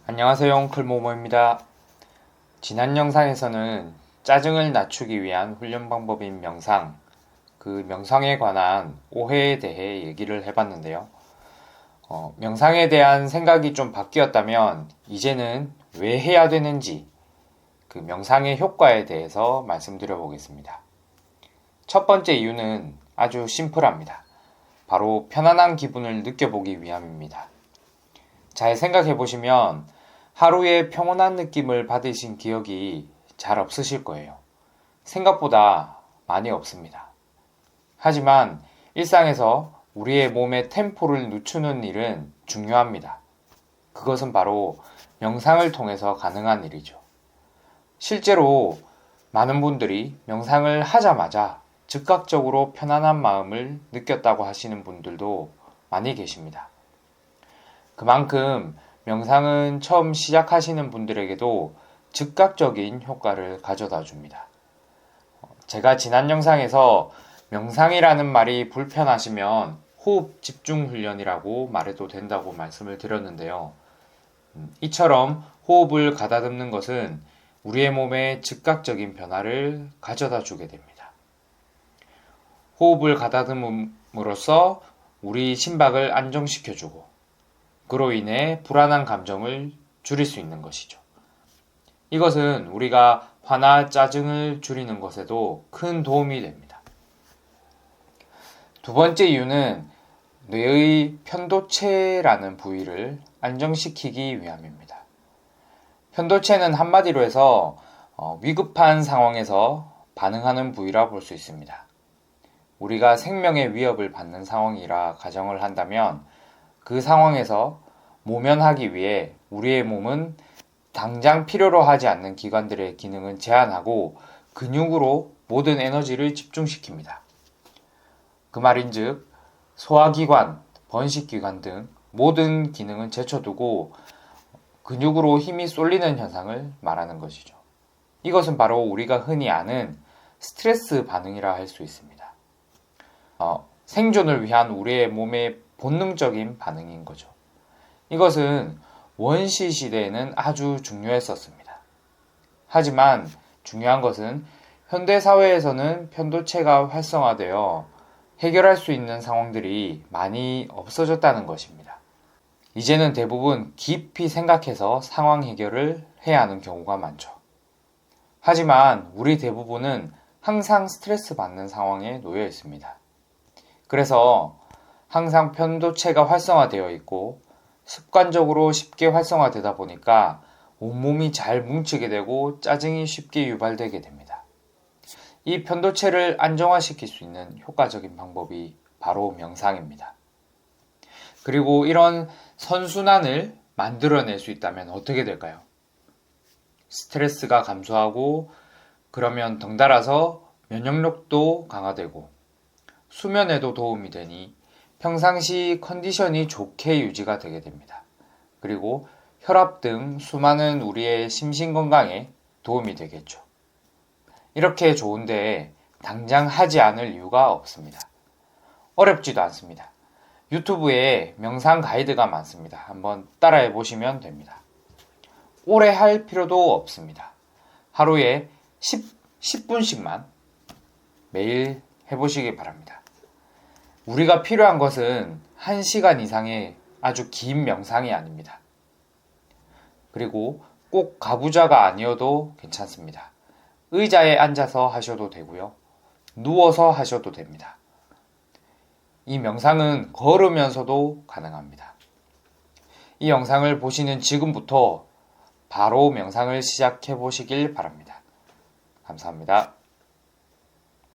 안녕하세요, 클모모입니다. 지난 영상에서는 짜증을 낮추기 위한 훈련 방법인 명상, 그 명상에 관한 오해에 대해 얘기를 해봤는데요. 명상에 대한 생각이 좀 바뀌었다면 이제는 왜 해야 되는지, 그 명상의 효과에 대해서 말씀드려 보겠습니다. 첫 번째 이유는 아주 심플합니다. 바로 편안한 기분을 느껴보기 위함입니다. 잘 생각해 보시면 하루에 평온한 느낌을 받으신 기억이 잘 없으실 거예요. 생각보다 많이 없습니다. 하지만 일상에서 우리의 몸의 템포를 늦추는 일은 중요합니다. 그것은 바로 명상을 통해서 가능한 일이죠. 실제로 많은 분들이 명상을 하자마자 즉각적으로 편안한 마음을 느꼈다고 하시는 분들도 많이 계십니다. 그만큼 명상은 처음 시작하시는 분들에게도 즉각적인 효과를 가져다 줍니다. 제가 지난 영상에서 명상이라는 말이 불편하시면 호흡 집중 훈련이라고 말해도 된다고 말씀을 드렸는데요. 이처럼 호흡을 가다듬는 것은 우리의 몸에 즉각적인 변화를 가져다 주게 됩니다. 호흡을 가다듬음으로써 우리 심박을 안정시켜주고 그로 인해 불안한 감정을 줄일 수 있는 것이죠. 이것은 우리가 화나 짜증을 줄이는 것에도 큰 도움이 됩니다. 두 번째 이유는 뇌의 편도체라는 부위를 안정시키기 위함입니다. 편도체는 한마디로 해서 위급한 상황에서 반응하는 부위라 볼 수 있습니다. 우리가 생명의 위협을 받는 상황이라 가정을 한다면 그 상황에서 모면하기 위해 우리의 몸은 당장 필요로 하지 않는 기관들의 기능은 제한하고 근육으로 모든 에너지를 집중시킵니다. 그 말인즉 소화기관, 번식기관 등 모든 기능은 제쳐두고 근육으로 힘이 쏠리는 현상을 말하는 것이죠. 이것은 바로 우리가 흔히 아는 스트레스 반응이라 할 수 있습니다. 생존을 위한 우리의 몸의 본능적인 반응인 거죠. 이것은 원시 시대에는 아주 중요했었습니다. 하지만 중요한 것은 현대 사회에서는 편도체가 활성화되어 해결할 수 있는 상황들이 많이 없어졌다는 것입니다. 이제는 대부분 깊이 생각해서 상황 해결을 해야 하는 경우가 많죠. 하지만 우리 대부분은 항상 스트레스 받는 상황에 놓여 있습니다. 그래서 항상 편도체가 활성화되어 있고 습관적으로 쉽게 활성화되다 보니까 온몸이 잘 뭉치게 되고 짜증이 쉽게 유발되게 됩니다. 이 편도체를 안정화시킬 수 있는 효과적인 방법이 바로 명상입니다. 그리고 이런 선순환을 만들어낼 수 있다면 어떻게 될까요? 스트레스가 감소하고 그러면 덩달아서 면역력도 강화되고 수면에도 도움이 되니 평상시 컨디션이 좋게 유지가 되게 됩니다. 그리고 혈압 등 수많은 우리의 심신 건강에 도움이 되겠죠. 이렇게 좋은데 당장 하지 않을 이유가 없습니다. 어렵지도 않습니다. 유튜브에 명상 가이드가 많습니다. 한번 따라해 보시면 됩니다. 오래 할 필요도 없습니다. 하루에 10분씩만 매일 해보시기 바랍니다. 우리가 필요한 것은 1시간 이상의 아주 긴 명상이 아닙니다. 그리고 꼭 가부좌가 아니어도 괜찮습니다. 의자에 앉아서 하셔도 되고요. 누워서 하셔도 됩니다. 이 명상은 걸으면서도 가능합니다. 이 영상을 보시는 지금부터 바로 명상을 시작해 보시길 바랍니다. 감사합니다.